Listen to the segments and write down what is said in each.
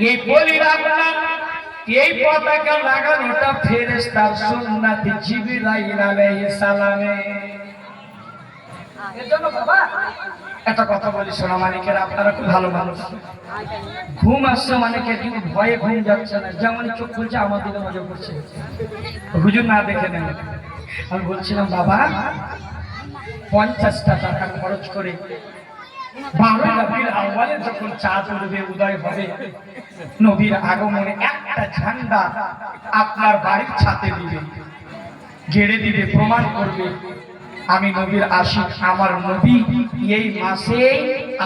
এই বলি আপনার এই পতাকা লাগানোটা ফেরেশতার সুন্নাতে জিবরাইল আলাইহিস সালামে। এজন্য বাবা একটা কথা বলি সোনা মানিকের, আপনারা খুব ভালো মানুষ। ঘুম আসছে মানিকে কিন্তু ভয়ে ঘুম যাচ্ছে না, যেমন চোখ খুলছে আমার দিকে নজর করছে, হুজুর না দেখে নেন। আমি বলছিলাম বাবা 50টা টাকা খরচ করে 12 রবিউল আউয়ালে যখন চাঁদ উঠবে, উদয় হবে, নবীর আগমনে একটা ঝান্ডা আপনার বাড়ির ছাদে দিবে, গেড়ে দিবে, প্রমাণ করবে আমি নবীর আশিক, আমার নবী এই মাসে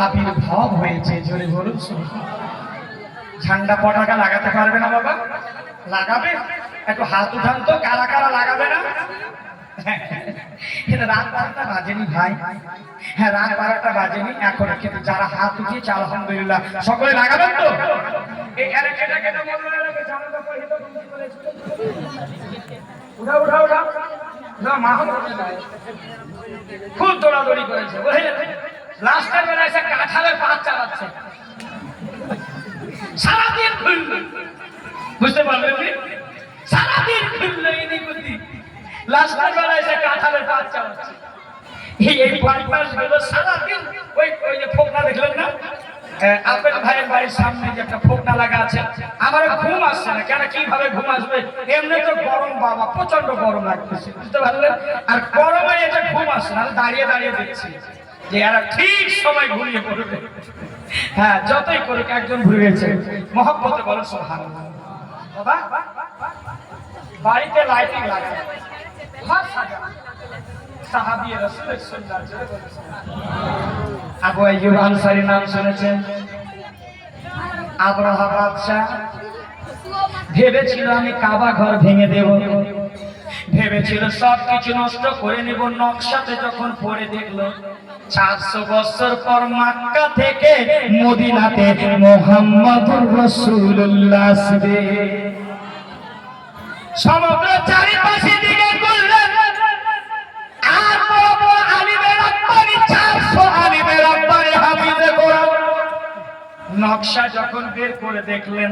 আবির্ভাব হয়েছে। জোরে বলুন। ঝান্ডা পতাকা লাগাতে পারবে না বাবা? লাগাবে? একটু হাত উঠান তো, কারা কারা লাগাবে না? রাত 12টা বাজেনি ভাই, হ্যাঁ রাত 12টা বাজেনি এখন, কিন্তু যারা হাত উঠিয়েছে আলহামদুলিল্লাহ সকলে লাগাবেন তো? উঠা উঠা উঠা না, খুব দৌড়াদৌড়ি করেছে, লাস্টের বেলা এসে কাঁঠালের পাত চালাচ্ছে, সারাদিন ঘুরল, বুঝতে পারলেন? সারাদিন ঘুরল এই বুদ্ধি, লাস্টের বেলা এসে কাঁঠালের পাত চালাচ্ছে। এই বাইপাসগুলো সারাদিন ওই যে ফোকনা দেখলেন না, আপেল ভাইয়ের বাড়ির সামনে যে একটা ফোকনা লাগা আছে, আমার ঘুম আসছে না। কেন, কিভাবে ঘুম আসবে? এমনি তো গরম বাবা, প্রচন্ড গরম লাগতেছে, বুঝতে পারলেন? আর গরমে এটা ঘুম আসছে না, দাঁড়িয়ে দাঁড়িয়ে দেখছি যে এরা ঠিক সময় ঘুরিয়ে পড়বে। হ্যাঁ যতই করুক একজন ঘুরিয়েছে, মহব্বতে বলো সুবহানাল্লাহ। বাবা বাড়িতে লাইটিং লাগা, ঘর সাজানো, সাহাবী রাসূলের সুন্নাত। আবু আইয়ুব আনসারী নাম শুনেছেন? আবরাহা বাদশা ভেবেছিল আমি কাবা ঘর ভেঙে দেব, ভেবেছিল সবকিছু নষ্ট করে নেব। নকশাতে যখন পড়ে দেখলো 400 বছর পর মক্কা থেকে মদিনাতে মুহাম্মদুর রাসূলুল্লাহ আসবে। সমগ্র চারিপাশে দিকে বললেন আর বড় আলিমের আব্বানি 400 আলিমের আব্বানি হাফিজে কোরআন। নকশা যখন বের করে দেখলেন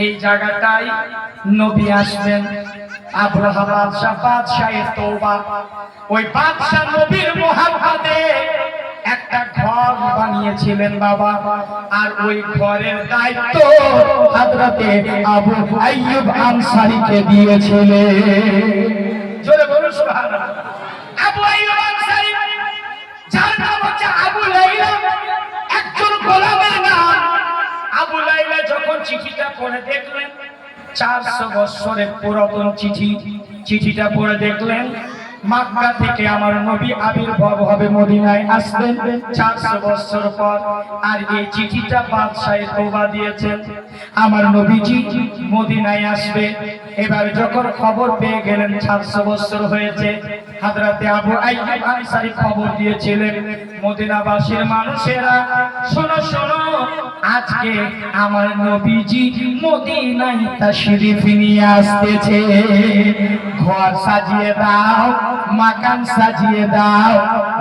এই জায়গাটাই নবী আসবেন, আবরাহা বাদশাহের তওবা, ওই বাদশা নবীর মুহাব্বতে একটা ঘর বানিয়েছিলেন বাবা, আর ওই ঘরের দায়িত্ব হযরতে আবু আইয়ুব আনসারীকে দিয়েছিলেন। জোরে বলুন সুবহানাল্লাহ। আবু আইয়ুব আনসারী, যার নাম হচ্ছে আবু লাইলা, একজন গোলামের নাম। আবু লাইলা যখন চিঠিটা পড়ে দেখলেন, 400 বছরের পুরাতন চিঠিটা পড়ে দেখলেন মক্কা থেকে আমার নবী আবির্ভাব হবে, মদিনায় আসবেন 400 বছর পর। আর এই চিঠিটা বাদশাহ তওবা দিয়েছেন আমার নবীজি মদিনায় আসবে। এবার যখন খবর পেয়ে গেলেন 400 বছর হয়েছে, হযরতে আবু আইয়ুব আনসারী খবর দিয়েছিলেন মদিনাবাসীর মানুষেরা শোনো শোনো, আজকে আমার নবীজি মদিনায় তাশরীফ নিয়ে আসতেছে, ঘর সাজিয়ে দাও, মাকান সাজিয়ে দাও,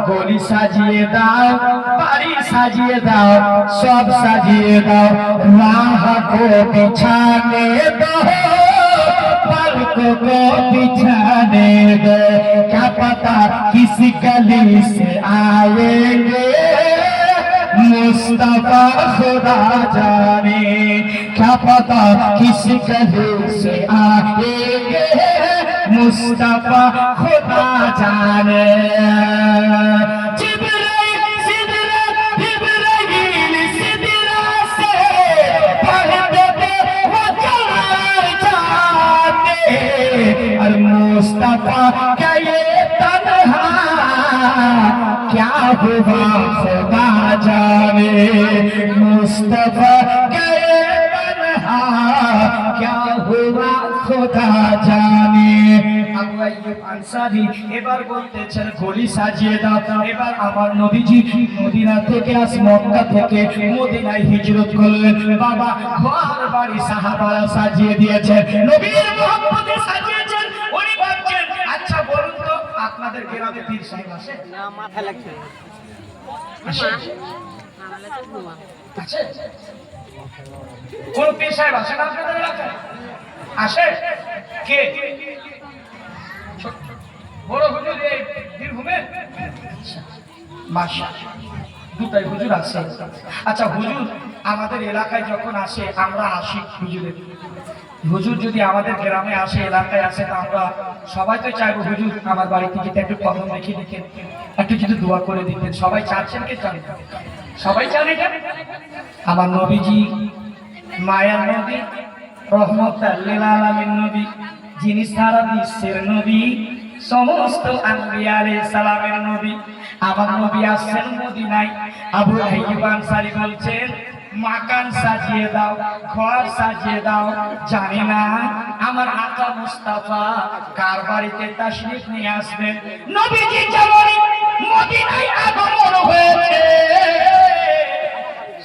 গলি সাজিয়ে দাও, বাড়ি সাজিয়ে দাও, সব সাজিয়ে দাও। রাহ को बिछाने दो, पलक को बिछाने दो, क्या पता किस गली से आएंगे मुस्तफा खुदा जाने, क्या पता किस गली से आएंगे मुस्तफा खुदा जाने। मुस्तफा क्या ये तन्हा क्या हुआ खुदा जाने, मुस्तफा क्या ये तन्हा क्या हुआ खुदा जाने। আবু আইয়ুব আনসারী এবার বলতেছেন গলি সাজিয়ে দাও। এবার আমার নবীজি মদিনা থেকে মক্কা থেকে মদিনায় হিজরত করলেন বাবা, ঘর বাড়ি সাহাবারা সাজিয়ে দিয়েছেন, নবীর মুহাব্বতে সাজিয়েছেন। উনি ভাবছেন আচ্ছা বলুন তো আপনাদের গ্রামে পীর সাহেব আসে না? মাথা লাগছে আছে। কোন পীর সাহেব আসে না আপনাদের এলাকায়? আসে কে? বড় হুজুর এই বীরভূমে? মাশাআল্লাহ, দুটাই হুজুর আছে। আচ্ছা হুজুর আমাদের এলাকায় যখন আসে আমরা আসি হুজুরের, হুজুর যদি আমাদের গ্রামে আসে এলাকায় আসে তা আমরা সবাই তো চাইবো হুজুর আমার বাড়িতে যদি একটু কদম রেখে দিতেন, একটু যদি দোয়া করে দিতেন। সবাই চাচ্ছেন কে চান? সবাই চান এটা। আমার নবীজি মায়ার নবী, রহমতুল লিল আলামিন নবী, যিনি সারা বিশ্বের নবী, সমস্ত আম্বিয়া আলাইহিস সালামের নবী। আমার নবী আসছেন মদিনায়। আবু আইয়ুব আনসারী বলছেন মাকান সাজিয়ে দাও, ঘর সাজিয়ে দাও। জানি না আমার আকা মুস্তাফা কার বাড়িতে তাশরীফ নিয়ে আসবেন। নবীজি যেমন মদিনায় আগমন হয়েছে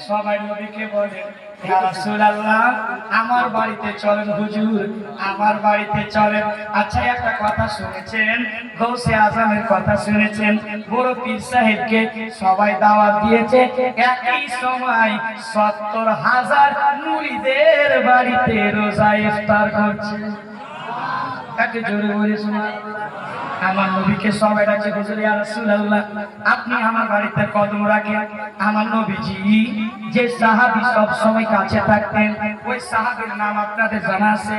সবাই নবীকে বলে ইয়া রাসূলুল্লাহ আমার বাড়িতে চলেন হুজুর, আমার বাড়িতে চলেন। আচ্ছা একটা কথা শুনেছেন, গৌসে আজমের কথা শুনেছেন, বড় পীর সাহেবকে সবাই দাওয়াত দিয়েছে, একই সময় ৭০,০০০ মুরিদের বাড়িতে রোজা ইফতার করছে। কাকে জোরে বলে শোনা? আমার নবীকে সবাই ডাকে হুজুর ইয়া রাসূলুল্লাহ আপনি আমার বাড়িতে কদম রাখেন। আমার নবীজি যে সাহাবী সব সময় কাছে থাকতেন ওই সাহাবীর নাম আপনাদের জানা আছে?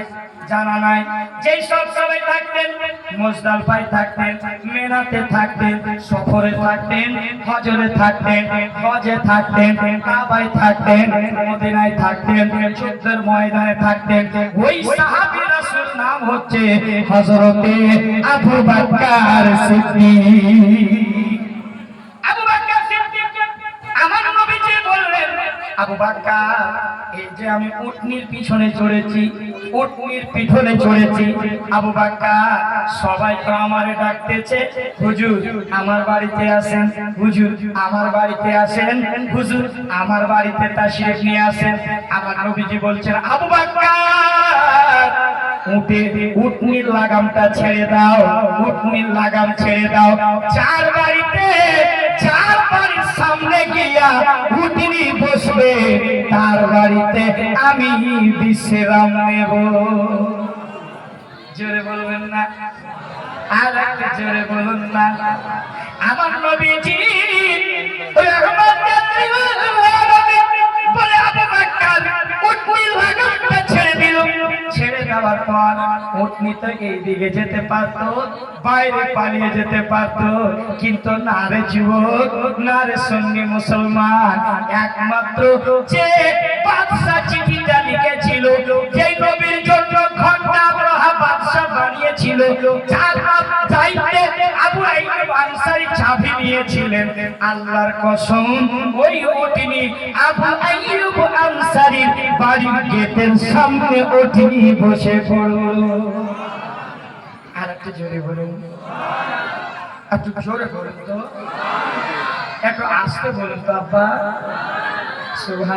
জানা নাই? যেই সব সময় থাকতেন মুজদালিফায় থাকতেন, মিনাতে থাকতেন, সফরে থাকতেন, হজরে থাকতেন, হজে থাকতেন, কাবায় থাকতেন, মদিনায় থাকতেন, যুদ্ধের ময়দানে থাকতেন। ওই সাহাবী রাসূল নাম হচ্ছে হযরতে আবু বকর সিদ্দিক। আবু বকর সিদ্দিক আমার নবীজি বললেন আবু বকর এই যে আমি উটনির পিছনে চড়েছি, উটনির পিছনে চড়েছি আবু বকর সবাই তো আমারে ডাকতেছে হুজুর আমার বাড়িতে আসেন, হুজুর আমার বাড়িতে আসেন, হুজুর আমার বাড়িতে তাশরীফ নিয়ে আসেন। আমার নবীজি বলছেন আবু বকর উটনির লাগামটা ছেড়ে দাও, উটনির লাগাম ছেড়ে দাও। যার বাড়িতে যার বাড়ির সামনে গিয়া উটনি বসবে তার বাড়িতে আমি বিশ্রাম নেব। জোরে বলবেন না? আর একটু জোরে বলুন না। আমার নবীজি বলে আবু বকর উটনির লাগামটা ছেড়ে দিল। ছেড়ে দেওয়ার পর উটনি তো এই দিকে যেতে পারত, বাইরে পালিয়ে যেতে পারত, কিন্তু না রে যুবক, না রে সুন্নি মুসলমান, একমাত্র যে বাদশা চিঠিটা লিখেছিল, যে নবীর জন্য ঘন্টা আবরাহা বাদশা বানিয়েছিল, যার দায়িত্বে আবু আইয়ুব আনসারী চাবি নিয়েছিলেন, আল্লাহর কসম ওই উটনি আবু আইয়ুব আনসারীর বাড়ির গেটের সামনে উটনি বসে পড়ল। আর একটু জোরে বলুন, একটু জোরে বলুন তো, একটু আস্তে বলুন তো আব্বা। সুবহান